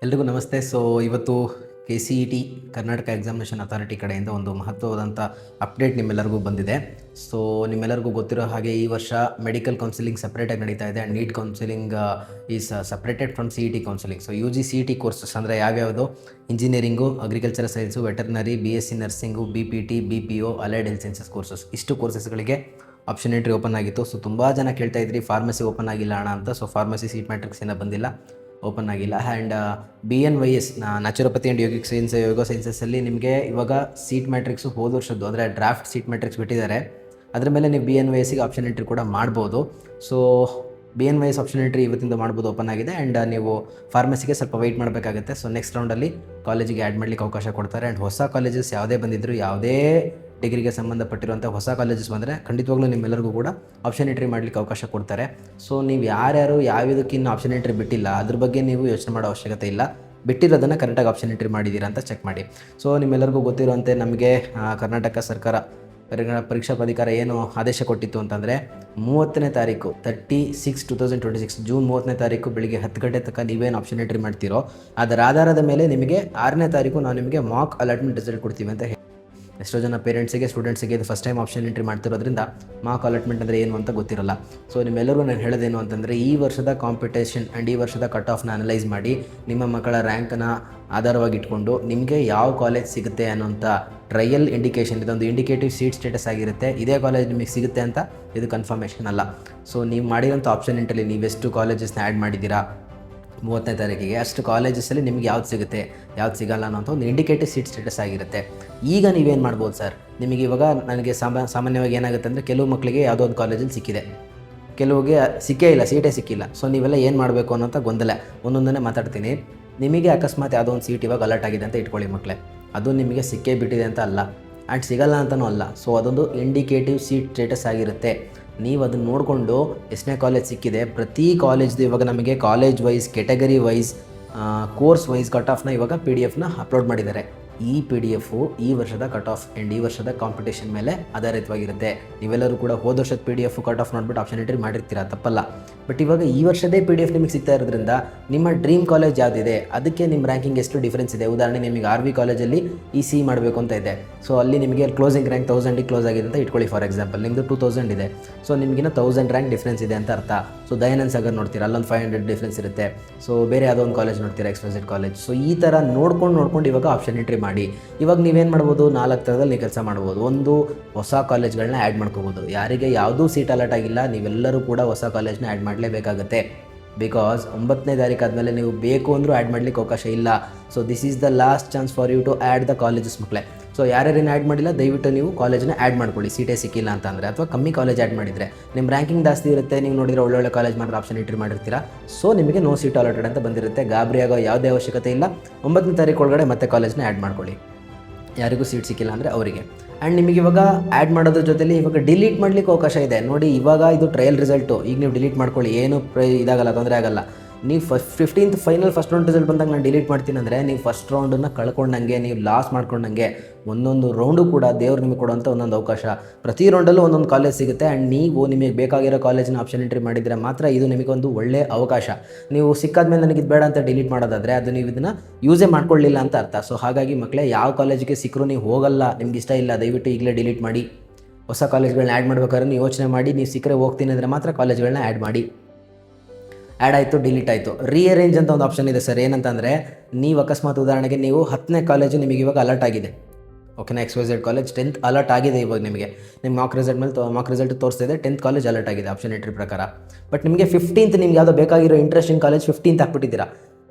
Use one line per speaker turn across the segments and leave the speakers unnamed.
ಎಲ್ರಿಗೂ ನಮಸ್ತೆ. ಇವತ್ತು KCET ಕರ್ನಾಟಕ ಎಕ್ಸಾಮಿನೇಷನ್ ಅಥಾರಿಟಿ ಕಡೆಯಿಂದ ಒಂದು ಮಹತ್ವವಾದಂಥ ಅಪ್ಡೇಟ್ ನಿಮ್ಮೆಲ್ಲರಿಗೂ ಬಂದಿದೆ. ನಿಮ್ಮೆಲ್ಲರಿಗೂ ಗೊತ್ತಿರೋ ಹಾಗೆ ಈ ವರ್ಷ ಮೆಡಿಕಲ್ ಕೌನ್ಸಿಲಿಂಗ್ ಸಪ್ರೇಟಾಗಿ ನಡೀತಾ ಇದೆ. NEET counselling is separated from CET counselling. UG CET courses ಅಂದರೆ ಯಾವ್ಯಾವುದು engineering, agriculture science, veterinary, BSc nursing, BPT, BPO, allied health sciences courses, ಇಷ್ಟು ಕೋರ್ಸಸ್ಗಳಿಗೆ ಆಪ್ಷನ್ ಎಂಟ್ರಿ ಓಪನ್ ಆಗಿತ್ತು. ತುಂಬ ಜನ ಕೇಳ್ತಾ ಇದ್ರಿ ಫಾರ್ಮಸಿ ಓಪನ್ ಆಗಿಲ್ಲ ಅಣ್ಣ ಅಂತ. ಫಾರ್ಮಸಿ ಸೀಟ್ ಮ್ಯಾಟ್ರಿಕ್ಸ್ ಏನೂ ಬಂದಿಲ್ಲ, ಓಪನ್ ಆಗಿಲ್ಲ. And BNYS naturopathy and yogic science, yoga ಸೈನ್ಸಸ್ಸಲ್ಲಿ ನಿಮಗೆ ಇವಾಗ ಸೀಟ್ ಮ್ಯಾಟ್ರಿಕ್ಸು ಹೋದ ವರ್ಷದ್ದು ಅಂದರೆ ಡ್ರಾಫ್ಟ್ ಸೀಟ್ ಮ್ಯಾಟ್ರಿಕ್ಸ್ ಬಿಟ್ಟಿದ್ದಾರೆ. ಅದರ ಮೇಲೆ ನೀವು BNYSಗೆ ಆಪ್ಷನ್ ಎಂಟ್ರಿ ಕೂಡ ಮಾಡ್ಬೋದು. BNYS ಆಪ್ಷನ್ ಎಂಟ್ರಿ ಇವತ್ತಿಂದ ಮಾಡ್ಬೋದು, ಓಪನ್ ಆಗಿದೆ. ಆ್ಯಂಡ್ ನೀವು ಫಾರ್ಮಸಿಗೆ ಸ್ವಲ್ಪ ವೆಯ್ಟ್ ಮಾಡಬೇಕಾಗುತ್ತೆ. ನೆಕ್ಸ್ಟ್ ರೌಂಡಲ್ಲಿ ಕಾಲೇಜಿಗೆ ಆ್ಯಡ್ ಮಾಡಲಿಕ್ಕೆ ಅವಕಾಶ ಕೊಡ್ತಾರೆ. ಆ್ಯಂಡ್ ಹೊಸ ಕಾಲೇಜಸ್ ಯಾವುದೇ ಬಂದಿದ್ದರು, ಯಾವುದೇ ಡಿಗ್ರಿಗೆ ಸಂಬಂಧಪಟ್ಟಿರುವಂಥ ಹೊಸ ಕಾಲೇಜಸ್ ಬಂದರೆ ಖಂಡಿತವಾಗ್ಲೂ ನಿಮ್ಮೆಲ್ಲರಿಗೂ ಕೂಡ ಆಪ್ಷನ್ ಎಂಟ್ರಿ ಮಾಡಲಿಕ್ಕೆ ಅವಕಾಶ ಕೊಡ್ತಾರೆ. ನೀವು ಯಾರ್ಯಾರು ಯಾವುದಕ್ಕಿನ್ನು ಆಪ್ಷನ್ ಎಂಟ್ರಿ ಬಿಟ್ಟಿಲ್ಲ ಅದ್ರ ಬಗ್ಗೆ ನೀವು ಯೋಚನೆ ಮಾಡೋ ಅವಶ್ಯಕತೆ ಇಲ್ಲ. ಬಿಟ್ಟಿರೋದನ್ನು ಕರೆಕ್ಟಾಗಿ ಆಪ್ಷನ್ ಎಂಟ್ರಿ ಮಾಡಿದ್ದೀರಾ ಅಂತ ಚೆಕ್ ಮಾಡಿ. ನಿಮ್ಮೆಲ್ಲರಿಗೂ ಗೊತ್ತಿರುವಂತೆ ನಮಗೆ ಕರ್ನಾಟಕ ಸರ್ಕಾರ ಪರೀಕ್ಷಾ ಪ್ರಾಧಿಕಾರ ಏನು ಆದೇಶ ಕೊಟ್ಟಿತ್ತು ಅಂತಂದರೆ 30ನೇ ತಾರೀಕು 30/6/2026 ಜೂನ್ 30ನೇ ತಾರೀಕು ಬೆಳಿಗ್ಗೆ 10 ಗಂಟೆ ತನಕ ನೀವೇನು ಆಪ್ಷನ್ ಎಂಟ್ರಿ ಮಾಡ್ತೀರೋ ಅದರ ಆಧಾರದ ಮೇಲೆ ನಿಮಗೆ 6ನೇ ತಾರೀಕು ನಾವು ನಿಮಗೆ ಮಾಕ್ ಅಲಾಟ್ಮೆಂಟ್ ರಿಸಲ್ಟ್ ಕೊಡ್ತೀವಿ ಅಂತ ಹೇಳಿ. ಎಷ್ಟೋ ಜನ ಪೇರೆಂಟ್ಸಿಗೆ, ಸ್ಟೂಡೆಂಟ್ಸಿಗೆ ಇದು ಫಸ್ಟ್ ಟೈಮ್ ಆಪ್ಷನ್ ಎಂಟ್ರಿ ಮಾಡ್ತಿರೋದ್ರಿಂದ ಮಾಕ್ ಅಲಾಟ್ಮೆಂಟ್ ಅಂದರೆ ಏನು ಅಂತ ಗೊತ್ತಿರಲ್ಲ. ನಿಮ್ಮೆಲ್ಲರಿಗೂ ನಾನು ಹೇಳೋದೇನು ಅಂತಂದರೆ, ಈ ವರ್ಷದ ಕಾಂಪಿಟೇಷನ್ ಆ್ಯಂಡ್ ಈ ವರ್ಷದ ಕಟ್ ಆಫ್ನ ಅನಲೈಸ್ ಮಾಡಿ ನಿಮ್ಮ ಮಕ್ಕಳ ರ್ಯಾಂಕನ್ನು ಆಧಾರವಾಗಿ ಇಟ್ಕೊಂಡು ನಿಮಗೆ ಯಾವ ಕಾಲೇಜ್ ಸಿಗುತ್ತೆ ಅನ್ನೋಂಥ ಟ್ರಯಲ್ ಇಂಡಿಕೇಷನ್, ಇದೊಂದು ಇಂಡಿಕೇಟಿವ್ ಸೀಟ್ ಸ್ಟೇಟಸ್ ಆಗಿರುತ್ತೆ. ಇದೇ ಕಾಲೇಜ್ ನಿಮಗೆ ಸಿಗುತ್ತೆ ಅಂತ ಇದು ಕನ್ಫರ್ಮೇಷನ್ ಅಲ್ಲ. ನೀವು ಮಾಡಿರೋಂಥ ಆಪ್ಷನ್ ಎಂಟ್ರಲ್ಲಿ ನೀವೆಷ್ಟು ಕಾಲೇಜಸ್ನ ಆ್ಯಡ್ ಮಾಡಿದ್ದೀರಾ 30ನೇ ತಾರೀಕಿಗೆ, ಅಷ್ಟು ಕಾಲೇಜಸಲ್ಲಿ ನಿಮ್ಗೆ ಯಾವ್ದು ಸಿಗುತ್ತೆ ಯಾವ್ದು ಸಿಗಲ್ಲ ಅನ್ನೋಂಥ ಒಂದು ಇಂಡಿಕೇಟಿವ್ ಸೀಟ್ ಸ್ಟೇಟಸ್ ಆಗಿರುತ್ತೆ. ಈಗ ನೀವೇನು ಮಾಡ್ಬೋದು ಸರ್, ನಿಮಗೆ ಇವಾಗ ನನಗೆ ಸಾಮಾನ್ಯವಾಗಿ ಏನಾಗುತ್ತೆ ಅಂದರೆ, ಕೆಲವು ಮಕ್ಕಳಿಗೆ ಯಾವುದೋ ಒಂದು ಕಾಲೇಜಲ್ಲಿ ಸಿಕ್ಕಿದೆ, ಕೆಲವಿಗೆ ಸಿಕ್ಕೇ ಇಲ್ಲ, ಸೀಟೇ ಸಿಕ್ಕಿಲ್ಲ. ನೀವೆಲ್ಲ ಏನು ಮಾಡಬೇಕು ಅನ್ನೋಂಥ ಗೊಂದಲ. ಒಂದೊಂದನ್ನೇ ಮಾತಾಡ್ತೀನಿ. ನಿಮಗೆ ಅಕಸ್ಮಾತ್ ಯಾವುದೋ ಒಂದು ಸೀಟ್ ಇವಾಗ ಅಲರ್ಟ್ ಆಗಿದೆ ಅಂತ ಇಟ್ಕೊಳ್ಳಿ ಮಕ್ಕಳೇ, ಅದು ನಿಮಗೆ ಸಿಕ್ಕೇ ಬಿಟ್ಟಿದೆ ಅಂತ ಅಲ್ಲ, ಆ್ಯಂಡ್ ಸಿಗಲ್ಲ ಅಂತಲೂ ಅಲ್ಲ. ಅದೊಂದು ಇಂಡಿಕೇಟಿವ್ ಸೀಟ್ ಸ್ಟೇಟಸ್ ಆಗಿರುತ್ತೆ. ನೀವು ಅದನ್ನು ನೋಡಿಕೊಂಡು ಎಷ್ಟನೇ ಕಾಲೇಜ್ ಸಿಕ್ಕಿದೆ, ಪ್ರತಿ ಕಾಲೇಜ್ದು ಇವಾಗ ನಮಗೆ college wise, category wise, course wise cut ಆಫ್ನ ಇವಾಗ PDF ಅಪ್ಲೋಡ್ ಮಾಡಿದ್ದಾರೆ. ಈ PDF ಈ ವರ್ಷದ ಕಟ್ ಆಫ್ ಆ್ಯಂಡ್ ಈ ವರ್ಷದ ಕಾಂಪಿಟೇಷನ್ ಮೇಲೆ ಆಧಾರಿತವಾಗಿರುತ್ತೆ. ನೀವೆಲ್ಲರೂ ಕೂಡ ಹೋದ ವರ್ಷದ PDF ಕಟ್ ಆಫ್ ನೋಡ್ಬಿಟ್ಟು ಆಪ್ಷನ್ ಎಂಟ್ರಿ ಮಾಡಿರ್ತೀರಾ, ತಪ್ಪಲ್ಲ. ಬಟ್ ಇವಾಗ ಈ ವರ್ಷದೇ PDF ನಿಮಗೆ ಸಿಗ್ತಾ ಇರೋದ್ರಿಂದ ನಿಮ್ಮ ಡ್ರೀಮ್ ಕಾಲೇಜ್ ಯಾವುದಿದೆ ಅದಕ್ಕೆ ನಿಮ್ಮ ರ್ಯಾಂಕಿಂಗ್ ಎಷ್ಟು ಡಿಫ್ರೆನ್ಸ್ ಇದೆ. ಉದಾಹರಣೆ, ನಿಮಗೆ RV ಕಾಲೇಜಲ್ಲಿ EC ಮಾಡಬೇಕು ಅಂತ ಇದೆ. ಅಲ್ಲಿ ನಿಮಗೆ ಕ್ಲೋಸಿಂಗ್ ರ್ಯಾಂಕ್ 1000ಗೆ ಕ್ಲೋಸ್ ಆಗಿದೆ ಅಂತ ಇಟ್ಕೊಳ್ಳಿ. ಫಾರ್ ಎಕ್ಸಾಂಪಲ್ ನಿಮ್ಮದು 2000 ಇದೆ. ನಿಮಗಿನ್ನ 1000 ರ್ಯಾಂಕ್ ಡಿಫ್ರೆನ್ಸ್ ಇದೆ ಅಂತ ಅರ್ಥ. ದಯಾನಂದ್ ಸಾಗರ್ ನೋಡ್ತೀರಾ, ಅಲ್ಲೊಂದು 500 ಡಿಫ್ರೆನ್ಸ್ ಇರುತ್ತೆ. ಬೇರೆ ಯಾವುದೋ ಒಂದು ಕಾಲೇಜ್ ನೋಡ್ತೀರಾ, XYZ ಕಾಲೇಜ್. ಈ ಥರ ನೋಡ್ಕೊಂಡು ಇವಾಗ ಆಪ್ಷನ್ ಎಂಟ್ರಿ ಮಾಡಿ. ಇವಾಗ ನೀವೇನು ಮಾಡ್ಬೋದು, 4 ಥರದಲ್ಲಿ ನೀವು ಕೆಲಸ ಮಾಡ್ಬೋದು. ಒಂದು, ಹೊಸ ಕಾಲೇಜ್ಗಳನ್ನ ಆ್ಯಡ್ ಮಾಡ್ಕೋಬೋದು. ಯಾರಿಗೆ ಯಾವುದೂ ಸೀಟ್ ಅಲರ್ಟ್ ಆಗಿಲ್ಲ ನೀವೆಲ್ಲರೂ ಕೂಡ ಹೊಸ ಕಾಲೇಜ್ನ ಆ್ಯಡ್ ಮಾಡಲೇಬೇಕಾಗತ್ತೆ. ಬಿಕಾಸ್ 9ನೇ ತಾರೀಕು ಆದಮೇಲೆ ನೀವು ಬೇಕು ಅಂದರೂ ಆ್ಯಡ್ ಮಾಡಲಿಕ್ಕೆ ಅವಕಾಶ ಇಲ್ಲ. This is the last chance for you to add the colleges ಮಕ್ಕಳೇ. ಯಾರ್ಯಾರೇನು ಆ್ಯಡ್ ಮಾಡಿಲ್ಲ ದಯವಿಟ್ಟು ನೀವು ಕಾಲೇಜನ್ನ ಆ್ಯಡ್ ಮಾಡ್ಕೊಳ್ಳಿ, ಸೀಟೇ ಸಿಕ್ಕಿಲ್ಲ ಅಂತಂದರೆ, ಅಥವಾ ಕಮ್ಮಿ ಕಾಲೇಜ್ ಆ್ಯಡ್ ಮಾಡಿದರೆ. ನಿಮ್ಮ ರ್ಯಾಂಕಿಂಗ್ ಜಾಸ್ತಿ ಇರುತ್ತೆ, ನೀವು ನೋಡಿದ್ರೆ ಒಳ್ಳೊಳ್ಳೆ ಕಾಲೇಜ್ ಮಾತ್ರ ಆಪ್ಷನ್ ಎಂಟ್ರಿ ಮಾಡಿರ್ತೀರಾ. ನಿಮಗೆ ನೋ ಸೀಟ್ ಅಲಾಟೆಡ್ ಅಂತ ಬಂದಿರುತ್ತೆ. ಗಾಬರಿ ಆಗೋ ಯಾವುದೇ ಅವಶ್ಯಕತೆ ಇಲ್ಲ. 9ನೇ ತಾರೀಕು ಒಳಗಡೆ ಮತ್ತೆ ಕಾಲೇಜ್ನ ಆ್ಯಡ್ ಮಾಡ್ಕೊಳ್ಳಿ, ಯಾರಿಗೂ ಸೀಟ್ ಸಿಕ್ಕಿಲ್ಲ ಅಂದರೆ ಅವರಿಗೆ. ಆ್ಯಂಡ್ ನಿಮಗೆ ಇವಾಗ ಆ್ಯಡ್ ಮಾಡೋದ್ರ ಜೊತೆಲಿ ಇವಾಗ ಡಿಲೀಟ್ ಮಾಡಲಿಕ್ಕೆ ಅವಕಾಶ ಇದೆ ನೋಡಿ. ಇವಾಗ ಇದು ಟ್ರಯಲ್ ರಿಸಲ್ಟು, ಈಗ ನೀವು ಡಿಲೀಟ್ ಮಾಡ್ಕೊಳ್ಳಿ, ಏನು ಇದಾಗಲ್ಲ, ತೊಂದರೆ ಆಗಲ್ಲ. ನೀವು 15th final first round result ಬಂದಾಗ ನಾನು ಡಿಲೀಟ್ ಮಾಡ್ತೀನಿ ಅಂದರೆ ನೀವು ಫಸ್ಟ್ ರೌಂಡನ್ನು ಕಳ್ಕೊಂಡಂಗೆ, ನೀವು ಲಾಸ್ ಮಾಡ್ಕೊಂಡಂಗೆ. ಒಂದೊಂದು ರೌಂಡು ಕೂಡ ದೇವ್ರು ನಿಮಗೆ ಕೊಡುವಂಥ ಒಂದೊಂದು ಅವಕಾಶ. ಪ್ರತಿ ರೌಂಡಲ್ಲೂ ಒಂದೊಂದು ಕಾಲೇಜ್ ಸಿಗುತ್ತೆ. ಆ್ಯಂಡ್ ನೀವು ನಿಮಗೆ ಬೇಕಾಗಿರೋ ಕಾಲೇಜಿನ ಆಪ್ಷನ್ ಎಂಟ್ರಿ ಮಾಡಿದರೆ ಮಾತ್ರ ಇದು ನಿಮಗೊಂದು ಒಳ್ಳೆಯ ಅವಕಾಶ. ನೀವು ಸಿಕ್ಕಾದ್ಮೇಲೆ ನನಗೆ ಇದು ಬೇಡ ಅಂತ ಡಿಲೀಟ್ ಮಾಡೋದಾದರೆ ಅದು ನೀವು ಇದನ್ನು ಯೂಸೇ ಮಾಡ್ಕೊಳ್ಳಿಲ್ಲ ಅಂತ ಅರ್ಥ. ಹಾಗಾಗಿ ಮಕ್ಕಳೇ, ಯಾವ ಕಾಲೇಜಿಗೆ ಸಿಕ್ಕರೂ ನೀವು ಹೋಗಲ್ಲ, ನಿಮ್ಗೆ ಇಷ್ಟ ಇಲ್ಲ, ದಯವಿಟ್ಟು ಈಗಲೇ ಡಿಲೀಟ್ ಮಾಡಿ. ಹೊಸ ಕಾಲೇಜ್ಗಳನ್ನ ಆ್ಯಡ್ ಮಾಡ್ಬೇಕಾದ್ರೆ ನೀವು ಯೋಚನೆ ಮಾಡಿ, ನೀವು ಸಿಕ್ಕರೆ ಹೋಗ್ತೀನಿ ಅಂದರೆ ಮಾತ್ರ ಕಾಲೇಜ್ಗಳನ್ನ ಆ್ಯಡ್ ಮಾಡಿ. ಆ್ಯಡ್ ಆಯಿತು, ಡಿಲೀಟ್ ಆಯಿತು. ರೀಅರೇಂಜ್ ಅಂತ ಒಂದು ಆಪ್ಷನ್ ಇದೆ ಸರ್. ಏನಂತಂದರೆ, ನೀವು ಅಕಸ್ಮಾತ್ ಉದಾಹರಣೆಗೆ ನೀವು 10ನೇ ಕಾಲೇಜು ನಿಮಗೆ ಇವಾಗ ಅಲರ್ಟ್ ಆಗಿದೆ, ಓಕೆನಾ, XYZ ಕಾಲೇಜ್ 10th ಅಲರ್ಟ್ ಆಗಿದೆ. ಇವಾಗ ನಿಮಗೆ ನಿಮ್ಮ ಮಾಕ್ ರಿಸಲ್ಟ್ ತೋರಿಸ್ತಾ ಇದೆ 10th ಕಾಲೇಜ್ ಅಲರ್ಟ್ ಆಗಿದೆ ಆಪ್ಷನ್ ಎಂಟ್ರಿ ಪ್ರಕಾರ. ಬಟ್ ನಿಮಗೆ 15th ನಿಮ್ಗೆ ಯಾವುದೋ ಬೇಕಾಗಿರೋ ಇಂಟ್ರೆಸ್ಟಿಂಗ್ ಕಾಲೇಜ್ 15th ಹಾಕ್ಬಿಟ್ಟಿದ್ದೀರಾ,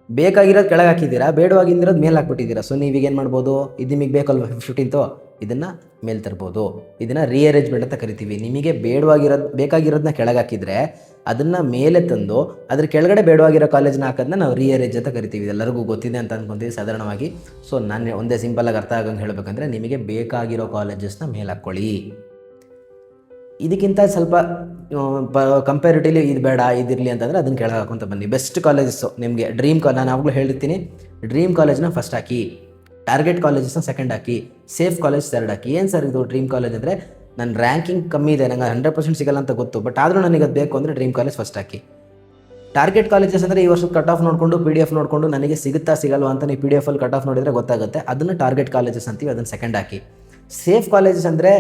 ಬೇಕಾಗಿರೋದು ಕೆಳಗೆ ಹಾಕಿದ್ದೀರಾ, ಬೇಡವಾಗಿರೋದು ಮೇಲೆ ಹಾಕ್ಬಿಟ್ಟಿದ್ದೀರಾ. ನೀವೀಗೇನು ಮಾಡ್ಬೋದು, ಇದು ನಿಮಗೆ ಬೇಕಲ್ವ 15th, ಇದನ್ನು ಮೇಲೆ ತರ್ಬೋದು. ಇದನ್ನು ರೀಅರೇಂಜ್ಮೆಂಟ್ ಅಂತ ಕರಿತೀವಿ. ನಿಮಗೆ ಬೇಕಾಗಿರೋದನ್ನ ಕೆಳಗೆ ಹಾಕಿದರೆ ಅದನ್ನು ಮೇಲೆ ತಂದು ಅದ್ರ ಕೆಳಗಡೆ ಬೇಡವಾಗಿರೋ ಕಾಲೇಜ್ನ ಹಾಕೋದನ್ನ ನಾವು ರೀಅರೇಂಜ್ ಅಂತ ಕರಿತೀವಿ. ಇದೆಲ್ಲರಿಗೂ ಗೊತ್ತಿದೆ ಅಂತ ಅಂದ್ಕೊತೀವಿ ಸಾಧಾರಣವಾಗಿ. ನಾನು ಒಂದೇ ಸಿಂಪಲಾಗಿ ಅರ್ಥ ಆಗಂಗೆ ಹೇಳಬೇಕಂದ್ರೆ, ನಿಮಗೆ ಬೇಕಾಗಿರೋ ಕಾಲೇಜಸ್ನ ಮೇಲೆ ಹಾಕ್ಕೊಳ್ಳಿ. ಇದಕ್ಕಿಂತ ಸ್ವಲ್ಪ ಕಂಪೇರಿಟಿವ್ಲಿ ಇದು ಬೇಡ, ಇದಿರಲಿ ಅಂತಂದರೆ ಅದನ್ನು ಕೆಳಗೆ ಹಾಕೊಂತ ಬನ್ನಿ. ಬೆಸ್ಟ್ ಕಾಲೇಜಸ್ಸು ನಿಮಗೆ ನಾನು ಆವಾಗಲೂ ಹೇಳಿರ್ತೀನಿ, ಡ್ರೀಮ್ ಕಾಲೇಜ್ನ ಫಸ್ಟ್ ಹಾಕಿ, ಟಾರ್ಗೆಟ್ ಕಾಲೇಜಸ್ನ ಸೆಕೆಂಡ್ ಹಾಕಿ, ಸೇಫ್ ಕಾಲೇಜ್ ಥರ್ಡ್ ಹಾಕಿ. ಏನು ಸರ್ ಇದು ಡ್ರೀಮ್ ಕಾಲೇಜ್ ಅಂದರೆ, ನನ್ನ ರ್ಯಾಂಕಿಂಗ್ ಕಮ್ಮಿ ಇದೆ, ನನಗೆ 100% ಸಿಗಲ್ಲ ಅಂತ ಗೊತ್ತು, ಬಟ್ ಆದರೂ ನನಗೆ ಅದು ಬೇಕು ಅಂದರೆ ಡ್ರೀಮ್ ಕಾಲೇಜ್ ಫಸ್ಟ್ ಹಾಕಿ. ಟಾರ್ಗೆಟ್ ಕಾಲೇಜಸ್ ಅಂದರೆ ಈ ವರ್ಷದ ಕಟ್ ಆಫ್ ನೋಡಿಕೊಂಡು PDF ನೋಡಿಕೊಂಡು ನನಗೆ ಸಿಗುತ್ತಾ ಸಿಗಲ್ವಾ ಅಂತ ನೀವು PDF ಅಲ್ಲಿ ಕಟ್ ಆಫ್ ನೋಡಿದರೆ ಗೊತ್ತಾಗುತ್ತೆ. ಅದನ್ನು ಟಾರ್ಗೆಟ್ ಕಾಲೇಜಸ್ ಅಂತೀವಿ, ಅದನ್ನು ಸೆಕೆಂಡ್ ಹಾಕಿ. ಸೇಫ್ ಕಾಲೇಜಸ್ ಅಂದರೆ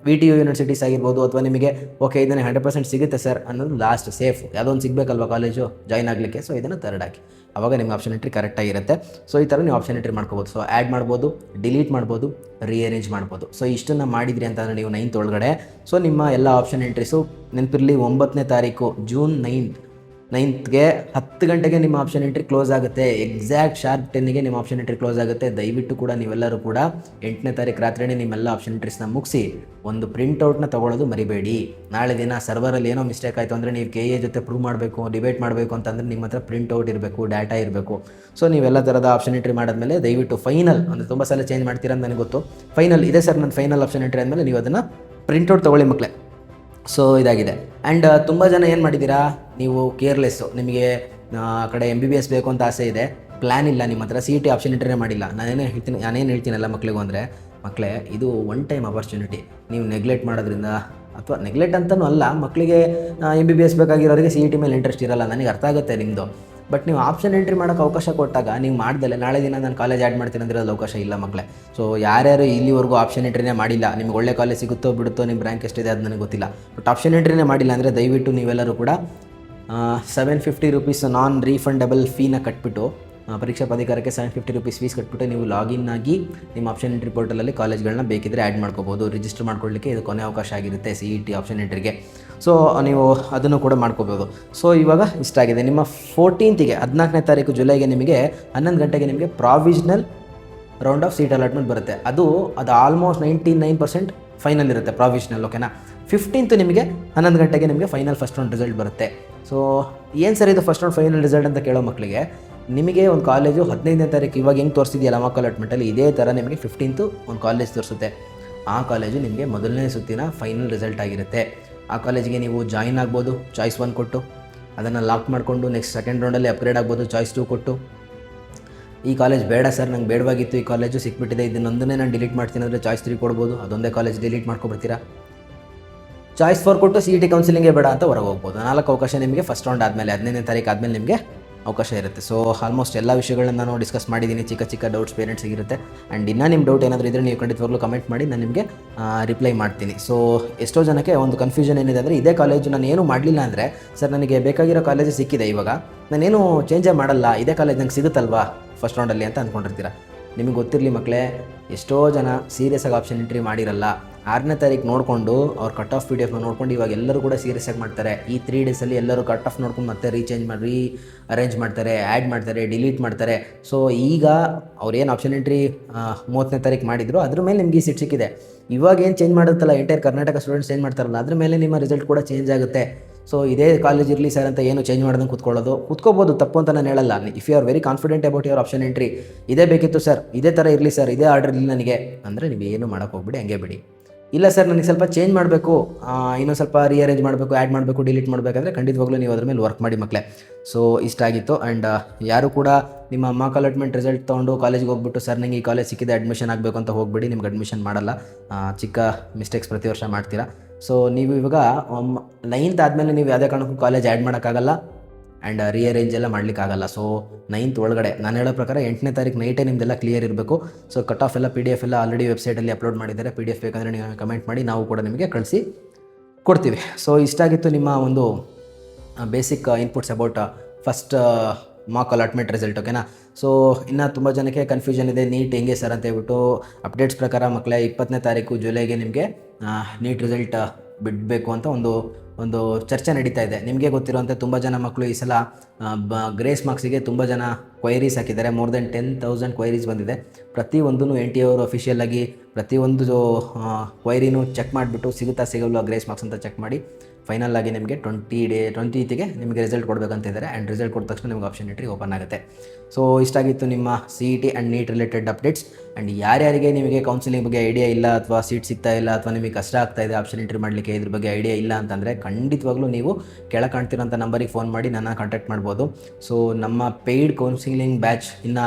VTU ಯೂನಿವರ್ಸಿಟೀಸ್ ಆಗಿರ್ಬೋದು, ಅಥವಾ ನಿಮಗೆ ಓಕೆ ಇದನ್ನು 100% ಸಿಗುತ್ತೆ ಸರ್ ಅನ್ನೋದು ಲಾಸ್ಟ್ ಸೇಫ್. ಯಾವುದೋ ಒಂದು ಸಿಗಬೇಕಲ್ವ ಕಾಲೇಜು ಜಾಯ್ನ್ ಆಗಲಿಕ್ಕೆ, ಸೊ ಇದನ್ನು ಥರ್ಡ್ ಹಾಕಿ. ಆವಾಗ ನಿಮ್ಮ ಆಪ್ಷನ್ ಎಂಟ್ರಿ ಕರೆಕ್ಟಾಗಿರುತ್ತೆ. ಸೊ ಈ ಥರ ನೀವು ಆಪ್ಷನ್ ಎಂಟ್ರಿ ಮಾಡ್ಕೋಬೋದು. ಸೊ ಆ್ಯಡ್ ಮಾಡ್ಬೋದು, ಡಿಲೀಟ್ ಮಾಡ್ಬೋದು, ರೀಅರೇಂಜ್ ಮಾಡ್ಬೋದು. ಸೊ ಇಷ್ಟನ್ನು ಮಾಡಿದ್ರಿ ಅಂತಂದರೆ ನೀವು 9th ಒಳಗಡೆ, ಸೊ ನಿಮ್ಮ ಎಲ್ಲ ಆಪ್ಷನ್ ಎಂಟ್ರೀಸು ನೆನಪಿರಲಿ 9ನೇ ತಾರೀಕು ಜೂನ್ 9th 10 ಗಂಟೆಗೆ ನಿಮ್ಮ ಆಪ್ಷನ್ ಎಂಟ್ರಿ ಕ್ಲೋಸ್ ಆಗುತ್ತೆ. ಎಕ್ಸಾಕ್ಟ್ ಶಾರ್ಪ್ 10ಗೆ ನಿಮ್ಮ ಆಪ್ಷನ್ ಎಂಟ್ರಿ ಕ್ಲೋಸ್ ಆಗುತ್ತೆ. ದಯವಿಟ್ಟು ಕೂಡ ನೀವೆಲ್ಲರೂ ಕೂಡ 8ನೇ ತಾರೀಕು ರಾತ್ರಿಯೇ ನಿಮ್ಮೆಲ್ಲ ಆಪ್ಷನ್ ಎಂಟ್ರೀಸ್ನ ಮುಗಿಸಿ ಒಂದು ಪ್ರಿಂಟೌಟ್ನ ತೊಗೊಳ್ಳೋದು ಮರಿಬೇಡಿ. ನಾಳೆ ದಿನ ಸರ್ವರಲ್ಲಿ ಏನೋ ಮಿಸ್ಟೇಕ್ ಆಯಿತು ಅಂದರೆ ನೀವು KA ಜೊತೆ ಪ್ರೂವ್ ಮಾಡಬೇಕು, ಡಿಬೇಟ್ ಮಾಡಬೇಕು ಅಂತಂದರೆ ನಿಮ್ಮ ಹತ್ರ ಪ್ರಿಂಟೌಟ್ ಇರಬೇಕು, ಡಾಟಾ ಇರಬೇಕು. ಸೊ ನೀವೆಲ್ಲ ಥರದ ಆಪ್ಷನ್ ಎಂಟ್ರಿ ಮಾಡಿದ್ಮೇಲೆ ದಯವಿಟ್ಟು ಫೈನಲ್ ಅಂದರೆ ತುಂಬ ಸಲ ಚೇಂಜ್ ಮಾಡ್ತೀರಾ ಅಂತ ನನಗೆ ಗೊತ್ತು. ಫೈನಲ್ ಇದೆ ಸರ್ ನನ್ನ ಫೈನಲ್ ಆಪ್ಷನ್ ಎಂಟ್ರಿ ಆದಮೇಲೆ ನೀವು ಅದನ್ನು ಪ್ರಿಂಟೌಟ್ ತೊಗೊಳ್ಳಿ ಮಕ್ಕಳೇ. ಸೊ ಇದಾಗಿದೆ. ಆ್ಯಂಡ್ ತುಂಬ ಜನ ಏನು ಮಾಡಿದ್ದೀರಾ, ನೀವು ಕೇರ್ಲೆಸ್ಸು, ನಿಮಗೆ ಆ ಕಡೆ MBBS ಬೇಕು ಅಂತ ಆಸೆ ಇದೆ, ಪ್ಲ್ಯಾನ್ ಇಲ್ಲ ನಿಮ್ಮ ಹತ್ರ, CET ಆಪ್ಷನ್ ಎಂಟ್ರಿನೇ ಮಾಡಿಲ್ಲ. ನಾನೇನು ಹೇಳ್ತೀನಲ್ಲ ಮಕ್ಕಳಿಗೂ ಅಂದರೆ, ಮಕ್ಕಳೇ ಇದು ಒನ್ ಟೈಮ್ ಅಪರ್ಚುನಿಟಿ. ನೀವು ನೆಗ್ಲೆಕ್ಟ್ ಮಾಡೋದ್ರಿಂದ, ಅಥವಾ ನೆಗ್ಲೆಕ್ಟ್ ಅಂತಲೂ ಅಲ್ಲ, ಮಕ್ಕಳಿಗೆ MBBS ಬೇಕಾಗಿರೋರಿಗೆ CET ಮೇಲೆ ಇಂಟ್ರೆಸ್ಟ್ ಇರಲ್ಲ, ನನಗೆ ಅರ್ಥ ಆಗುತ್ತೆ ನಿಮ್ಮದು. ಬಟ್ ನೀವು ಆಪ್ಷನ್ ಎಂಟ್ರಿ ಮಾಡೋಕ್ಕೆ ಅವಕಾಶ ಕೊಟ್ಟಾಗ ನೀವು ಮಾಡ್ದಲೆ ನಾಳೆ ದಿನ ನಾನು ಕಾಲೇಜ್ ಆ್ಯಡ್ ಮಾಡ್ತೀನಿ ಅಂದರೆ ಅದು ಅವಕಾಶ ಇಲ್ಲ ಮಕ್ಕಳೇ. ಸೊ ಯಾರ್ಯಾರು ಇಲ್ಲಿವರೆಗೂ ಆಪ್ಷನ್ ಎಂಟ್ರಿನೇ ಮಾಡಿಲ್ಲ, ನಿಮ್ಗೆ ಒಳ್ಳೆ ಕಾಲೇಜ್ ಸಿಗುತ್ತೋ ಬಿಡುತ್ತೋ, ನಿಮ್ಮ ರ್ಯಾಂಕ್ ಎಷ್ಟಿದೆ ಅದು ನನಗೆ ಗೊತ್ತಿಲ್ಲ, ಬಟ್ ಆಪ್ಷನ್ ಎಂಟ್ರಿನೇ ಮಾಡಿಲ್ಲ ಅಂದರೆ ದಯವಿಟ್ಟು ನೀವೆಲ್ಲರೂ ಕೂಡ 750 ರೂಪೀಸ್ ನಾನ್ ರೀಫಂಡಬಲ್ ಫೀನ ಕಟ್ಬಿಟ್ಟು, ಪರೀಕ್ಷಾ ಪ್ರಾಧಿಕಾರಕ್ಕೆ 750 ರೂಪೀಸ್ ಫೀಸ್ ಕಟ್ಬಿಟ್ಟು ನೀವು ಲಾಗಿನ್ ಆಗಿ ನಿಮ್ಮ ಆಪ್ಷನ್ ಎಂಟ್ರಿ ಪೋರ್ಟಲಲ್ಲಿ ಕಾಲೇಜ್ಗಳನ್ನ ಬೇಕಿದ್ದರೆ ಆ್ಯಡ್ ಮಾಡ್ಕೋಬೋದು. ರಿಜಿಸ್ಟರ್ ಮಾಡ್ಕೊಳ್ಳಿಕ್ಕೆ ಇದು ಕೊನೆ ಅವಕಾಶ ಆಗಿರುತ್ತೆ CET ಆಪ್ಷನ್ ಎಂಟ್ರಿಗೆ. ಸೊ ನೀವು ಅದನ್ನು ಕೂಡ ಮಾಡ್ಕೋಬೋದು. ಸೊ ಇವಾಗ ಇಷ್ಟ ಆಗಿದೆ. ನಿಮ್ಮ 14th 14ನೇ ತಾರೀಕು ಜುಲೈಗೆ ನಿಮಗೆ 11 ಗಂಟೆಗೆ ನಿಮಗೆ provisional round of seat allotment ಬರುತ್ತೆ. ಅದು ಆಲ್ಮೋಸ್ಟ್ 99% ಫೈನಲ್ ಇರುತ್ತೆ ಪ್ರಾವಿಷನಲ್, ಓಕೆನಾ. 15th ನಿಮಗೆ 11 ಗಂಟೆಗೆ ನಿಮಗೆ ಫೈನಲ್ ಫಸ್ಟ್ ರೌಂಡ್ ರಿಸಲ್ಟ್ ಬರುತ್ತೆ. ಸೊ ಏನು ಸರ್ ಇದು ಫಸ್ಟ್ ರೌಂಡ್ ಫೈನಲ್ ರಿಸಲ್ಟ್ ಅಂತ ಕೇಳೋ ಮಕ್ಕಳಿಗೆ, ನಿಮಗೆ ಒಂದು ಕಾಲೇಜು 15ನೇ ತಾರೀಕು ಇವಾಗ ಹೆಂಗೆ ತೋರಿಸಿದೆಯಲ್ಲ ಮಾರ್ಕ್ ಅಲಾಟ್ಮೆಂಟಲ್ಲಿ, ಇದೇ ಥರ ನಿಮಗೆ 15th ಒಂದು ಕಾಲೇಜ್ ತೋರಿಸುತ್ತೆ. ಆ ಕಾಲೇಜು ನಿಮಗೆ ಮೊದಲನೇ ಸುತ್ತಿನ ಫೈನಲ್ ರಿಸಲ್ಟ್ ಆಗಿರುತ್ತೆ. ಆ ಕಾಲೇಜಿಗೆ ನೀವು ಜಾಯಿನ್ ಆಗ್ಬೋದು ಚಾಯ್ಸ್ 1 ಕೊಟ್ಟು, ಅದನ್ನು ಲಾಕ್ ಮಾಡಿಕೊಂಡು ನೆಕ್ಸ್ಟ್ ಸೆಕೆಂಡ್ ರೌಂಡಲ್ಲಿ ಅಪ್ಗ್ರೇಡ್ ಆಗ್ಬೋದು ಚಾಯ್ಸ್ 2 ಕೊಟ್ಟು. ಈ ಕಾಲೇಜ್ ಬೇಡ ಸರ್, ನಂಗೆ ಬೇಡವಾಗಿತ್ತು, ಈ ಕಾಲೇಜು ಸಿಕ್ಬಿಟ್ಟಿದೆ, ಇದನ್ನೊಂದನ್ನೇ ನಾನು ಡಿಲೀಟ್ ಮಾಡ್ತೀನಿ ಅಂದರೆ ಚಾಯ್ಸ್ 3 ಕೊಡ್ಬೋದು, ಅದೊಂದೇ ಕಾಲೇಜ್ ಡಿಲೀಟ್ ಮಾಡ್ಕೊಬಿಡ್ತೀರಾ. ಚಾಯ್ಸ್ 4 ಕೊಟ್ಟು CET ಕೌನ್ಸಿಲಿಂಗೇ ಬೇಡ ಅಂತ ಹೊರಗೆ ಹೋಗ್ಬೋದು. 4 ಅವಕಾಶ ನಿಮಗೆ ಫಸ್ಟ್ ರೌಂಡ್ ಆದಮೇಲೆ 15ನೇ ತಾರೀಕು ಆದಮೇಲೆ ನಿಮಗೆ ಅವಕಾಶ ಇರುತ್ತೆ. ಸೊ ಆಲ್ಮೋಸ್ಟ್ ಎಲ್ಲ ವಿಷಯಗಳನ್ನ ನಾನು ಡಿಸ್ಕಸ್ ಮಾಡಿದ್ದೀನಿ. ಚಿಕ್ಕ ಡೌಟ್ಸ್ ಪೇರೆಂಟ್ಸಿಗಿರುತ್ತೆ. ಆ್ಯಂಡ್ ಇನ್ನೂ ನಿಮ್ಮ ಡೌಟ್ ಏನಾದರೂ ಇದ್ದರೆ ನೀವು ಖಂಡಿತವಾಗ್ಲೂ ಕಮೆಂಟ್ ಮಾಡಿ, ನಾನು ನಿಮಗೆ ರಿಪ್ಲೈ ಮಾಡ್ತೀನಿ. ಸೊ ಎಷ್ಟೋ ಜನಕ್ಕೆ ಒಂದು ಕನ್ಫ್ಯೂಷನ್ ಏನಿದೆ ಅಂದರೆ, ಇದೇ ಕಾಲೇಜು ನಾನು ಏನೂ ಮಾಡಲಿಲ್ಲ ಅಂದರೆ ಸರ್ ನನಗೆ ಬೇಕಾಗಿರೋ ಕಾಲೇಜು ಸಿಕ್ಕಿದೆ, ಇವಾಗ ನಾನೇನು ಚೇಂಜೇ ಮಾಡಲ್ಲ, ಇದೇ ಕಾಲೇಜ್ ನಂಗೆ ಸಿಗುತ್ತಲ್ವಾ ಫಸ್ಟ್ ರೌಂಡಲ್ಲಿ ಅಂತ ಅಂದ್ಕೊಂಡಿರ್ತೀರ. ನಿಮಗೆ ಗೊತ್ತಿರಲಿ ಮಕ್ಕಳೇ, ಎಷ್ಟೋ ಜನ ಸೀರಿಯಸ್ಸಾಗಿ ಆಪ್ಷನ್ ಎಂಟ್ರಿ ಮಾಡಿರಲ್ಲ. 6ನೇ ತಾರೀಕು ನೋಡಿಕೊಂಡು ಅವ್ರು ಕಟ್ ಆಫ್ PDF ನೋಡ್ಕೊಂಡು ಇವಾಗ ಎಲ್ಲರೂ ಕೂಡ ಸೀರಿಯಸ್ಸಾಗಿ ಮಾಡ್ತಾರೆ. ಈ 3 ಡೇಸಲ್ಲಿ ಎಲ್ಲರೂ ಕಟ್ ಆಫ್ ನೋಡ್ಕೊಂಡು ಮತ್ತೆ ಅರೇಂಜ್ ಮಾಡ್ತಾರೆ, ಆ್ಯಡ್ ಮಾಡ್ತಾರೆ, ಡಿಲೀಟ್ ಮಾಡ್ತಾರೆ. ಸೊ ಈಗ ಅವ್ರೇನು ಆಪ್ಷನ್ ಎಂಟ್ರಿ 30ನೇ ತಾರೀಕು ಮಾಡಿದ್ರು, ಅದ್ರ ಮೇಲೆ ನಿಮಗೆ ಈ ಸೀಟ್ ಸಿಕ್ಕಿದೆ. ಇವಾಗ ಏನು ಚೇಂಜ್ ಮಾಡುತ್ತಲ್ಲ, ಎಂಟೈರ್ ಕರ್ನಾಟಕ ಸ್ಟೂಡೆಂಟ್ಸ್ ಚೇಂಜ್ ಮಾಡ್ತಾರಲ್ಲ, ಅದ್ರ ಮೇಲೆ ನಿಮ್ಮ ರಿಸಲ್ಟ್ ಕೂಡ ಚೇಂಜ್ ಆಗುತ್ತೆ. ಸೊ ಇದೇ ಕಾಲೇಜ್ ಇರಲಿ ಸರ್ ಅಂತ ಏನು ಚೇಂಜ್ ಮಾಡ್ದಂಗೆ ಕೂತ್ಕೋಬೋದು, ತಪ್ಪು ಅಂತ ನಾನು ಹೇಳಲ್ಲ. If you are very confident about your option entry, ಇದೇ ಬೇಕಿತ್ತು ಸರ್, ಇದೇ ಥರ ಇರಲಿ ಸರ್, ಇದೇ ಆರ್ಡರ್ ಇರಲಿ ನನಗೆ ಅಂದರೆ ನೀವು ಏನು ಮಾಡೋಕ್ಕೆ ಹೋಗ್ಬಿಡಿ, ಹಂಗೆ ಬಿಡಿ. ಇಲ್ಲ ಸರ್ ನನಗೆ ಸ್ವಲ್ಪ ಚೇಂಜ್ ಮಾಡಬೇಕು, ಇನ್ನೊಂದು ಸ್ವಲ್ಪ ರೀಅರೇಂಜ್ ಮಾಡಬೇಕು, ಆ್ಯಡ್ ಮಾಡಬೇಕು, ಡಿಲೀಟ್ ಮಾಡಬೇಕಾದ್ರೆ ಖಂಡಿತವಾಗ್ಲೂ ನೀವು ಅದ್ರ ಮೇಲೆ ವರ್ಕ್ ಮಾಡಿ ಮಕ್ಕಳೇ. ಸೊ ಇಷ್ಟ ಆಗಿತ್ತು. ಆ್ಯಂಡ್ ಯಾರು ಕೂಡ ನಿಮ್ಮ ಮಾರ್ಕ್ ಅಲಾಟ್ಮೆಂಟ್ ರಿಸಲ್ಟ್ ತೊಗೊಂಡು ಕಾಲೇಜಿಗೆ ಹೋಗ್ಬಿಟ್ಟು ಸರ್ ನನಗೆ ಈ ಕಾಲೇಜ್ ಸಿಕ್ಕಿದೆ ಅಡ್ಮಿಷನ್ ಆಗಬೇಕು ಅಂತ ಹೋಗ್ಬಿಡಿ, ನಿಮ್ಗೆ ಅಡ್ಮಿಷನ್ ಮಾಡಲ್ಲ. ಚಿಕ್ಕ ಮಿಸ್ಟೇಕ್ಸ್ ಪ್ರತಿ ವರ್ಷ ಮಾಡ್ತೀರಾ. ಸೊ ನೀವು ಇವಾಗ 9th ಆದಮೇಲೆ ನೀವು ಯಾವುದೇ ಕಾರಣಕ್ಕೂ ಕಾಲೇಜ್ ಆ್ಯಡ್ ಮಾಡೋಕ್ಕಾಗಲ್ಲ ಆ್ಯಂಡ್ ರೀಅರೇಂಜ್ ಎಲ್ಲ ಮಾಡಲಿಕ್ಕಾಗಲ್ಲ. ಸೊ 9th ಒಳಗಡೆ ನಾನು ಹೇಳೋ ಪ್ರಕಾರ 8ನೇ ತಾರೀಕು ನೈಟೇ ನಿಮ್ಮದೆಲ್ಲ ಕ್ಲಿಯರ್ ಇರಬೇಕು. ಸೊ ಕಟ್ ಆಫ್ ಎಲ್ಲ PDF ಎಲ್ಲ ಆಲ್ರೆಡಿ ವೆಬ್ಸೈಟಲ್ಲಿ ಅಪ್ಲೋಡ್ ಮಾಡಿದ್ದಾರೆ. PDF ಬೇಕಂದರೆ ನೀವು ಕಮೆಂಟ್ ಮಾಡಿ, ನಾವು ಕೂಡ ನಿಮಗೆ ಕಳಿಸಿ ಕೊಡ್ತೀವಿ. ಸೊ ಇಷ್ಟಾಗಿತ್ತು ನಿಮ್ಮ ಒಂದು basic inputs about first mark allotment result, ಓಕೆನಾ. ಸೊ ಇನ್ನು ತುಂಬ ಜನಕ್ಕೆ ಕನ್ಫ್ಯೂಷನ್ ಇದೆ, ನೀಟ್ ಹೆಂಗೆ ಸರ್ ಅಂತ ಹೇಳ್ಬಿಟ್ಟು. ಅಪ್ಡೇಟ್ಸ್ ಪ್ರಕಾರ ಮಕ್ಕಳೇ 20ನೇ ತಾರೀಕು ಜುಲೈಗೆ ನಿಮಗೆ ನೀಟ್ ರಿಸಲ್ಟ್ ಬಿಡಬೇಕು ಅಂತ ಒಂದು ಚರ್ಚೆ ನಡೀತಾ ಇದೆ. ನಿಮಗೆ ಗೊತ್ತಿರೋಂಥ ತುಂಬ ಜನ ಮಕ್ಕಳು ಈ ಸಲ ಗ್ರೇಸ್ ಮಾರ್ಕ್ಸಿಗೆ ತುಂಬ ಜನ ಕ್ವೈರೀಸ್ ಹಾಕಿದ್ದಾರೆ. ಮೋರ್ ದೆನ್ 10,000 ಕ್ವೈರೀಸ್ ಬಂದಿದೆ. ಪ್ರತಿಯೊಂದೂ NTA ಅವರು ಅಫಿಷಿಯಲಾಗಿ ಪ್ರತಿಯೊಂದು ಕ್ವೈರಿನೂ ಚೆಕ್ ಮಾಡಿಬಿಟ್ಟು ಸಿಗುತ್ತಾ ಸಿಗಲ್ವಾ ಗ್ರೇಸ್ ಮಾರ್ಕ್ಸ್ ಅಂತ ಚೆಕ್ ಮಾಡಿ ಫೈನಲ್ ಆಗಿ ನಿಮಗೆ 20th ನಿಮಗೆ ರಿಸಲ್ಟ್ ಕೊಡಬೇಕಂತಿದ್ದಾರೆ. ಆ್ಯಂಡ್ ರಿಸಲ್ಟ್ ಕೊಟ್ಟ ತಕ್ಷಣ ನಿಮಗೆ ಆಪ್ಷನ್ ಎಂಟ್ರಿ ಓಪನ್ ಆಗುತ್ತೆ. ಸೊ ಇಷ್ಟಾಗಿತ್ತು ನಿಮ್ಮ CET and NEET related updates. And ಯಾರ್ಯಾರಿಗೆ ನಿಮಗೆ ಕೌನ್ಸಿಲಿಂಗ್ ಬಗ್ಗೆ ಐಡಿಯಾ ಇಲ್ಲ, ಅಥವಾ ಸೀಟ್ ಸಿಗ್ತಾ ಇಲ್ಲ, ಅಥವಾ ನಿಮಗೆ ಕಷ್ಟ ಆಗ್ತಾ ಇದೆ ಆಪ್ಷನ್ ಎಂಟ್ರಿ ಮಾಡಲಿಕ್ಕೆ, ಇದ್ರ ಬಗ್ಗೆ ಐಡಿಯಾ ಇಲ್ಲ ಅಂತಂದರೆ ಖಂಡಿತವಾಗ್ಲೂ ನೀವು ಕೆಳಗೆ ಕಾಣ್ತಿರೋಂಥ ನಂಬರಿಗೆ ಫೋನ್ ಮಾಡಿ ನನ್ನ ಕಾಂಟ್ಯಾಕ್ಟ್ ಮಾಡ್ಬೋದು. ಸೊ ನಮ್ಮ ಪೇಯ್ಡ್ ಕೌನ್ಸಿಲಿಂಗ್ ಬ್ಯಾಚ್ ಇನ್ನು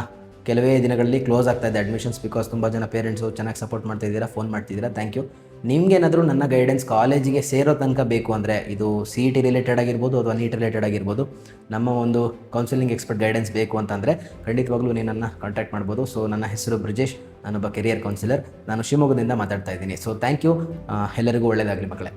ಕೆಲವೇ ದಿನಗಳಲ್ಲಿ ಕ್ಲೋಸ್ ಆಗ್ತಾ ಇದೆ ಅಡ್ಮಿಷನ್ಸ್, ಬಿಕಾಸ್ ತುಂಬ ಜನ ಪೇರೆಂಟ್ಸು ಚೆನ್ನಾಗಿ ಸಪೋರ್ಟ್ ಮಾಡ್ತಾಯಿದ್ದೀರಾ, ಫೋನ್ ಮಾಡ್ತಿದ್ದೀರಾ, ಥ್ಯಾಂಕ್ ಯು. ನಿಮ್ಗೇನಾದರೂ ನನ್ನ ಗೈಡೆನ್ಸ್ ಕಾಲೇಜಿಗೆ ಸೇರೋ ತನಕ ಬೇಕು ಅಂದರೆ ಇದು ಸಿ ಇ ಟಿ ರಿಲೇಟೆಡ್ ಆಗಿರ್ಬೋದು ಅಥವಾ ನೀಟ್ ರಿಲೇಟೆಡ್ ಆಗಿರ್ಬೋದು, ನಮ್ಮ ಒಂದು ಕೌನ್ಸಿಲಿಂಗ್ ಎಕ್ಸ್ಪರ್ಟ್ ಗೈಡೆನ್ಸ್ ಬೇಕು ಅಂತಂದರೆ ಖಂಡಿತವಾಗ್ಲೂ ನೀವು ನನ್ನ ಕಾಂಟ್ಯಾಕ್ಟ್ ಮಾಡ್ಬೋದು. ಸೊ ನನ್ನ ಹೆಸರು ಬ್ರಿಜೇಶ್, ನಾನೊಬ್ಬ ಕೆರಿಯರ್ ಕೌನ್ಸಿಲರ್, ನಾನು ಶಿವಮೊಗ್ಗದಿಂದ ಮಾತಾಡ್ತಾ ಇದ್ದೀನಿ. ಸೊ ಥ್ಯಾಂಕ್ ಯು, ಎಲ್ಲರಿಗೂ ಒಳ್ಳೆಯದಾಗಲಿ ಮಕ್ಕಳೇ.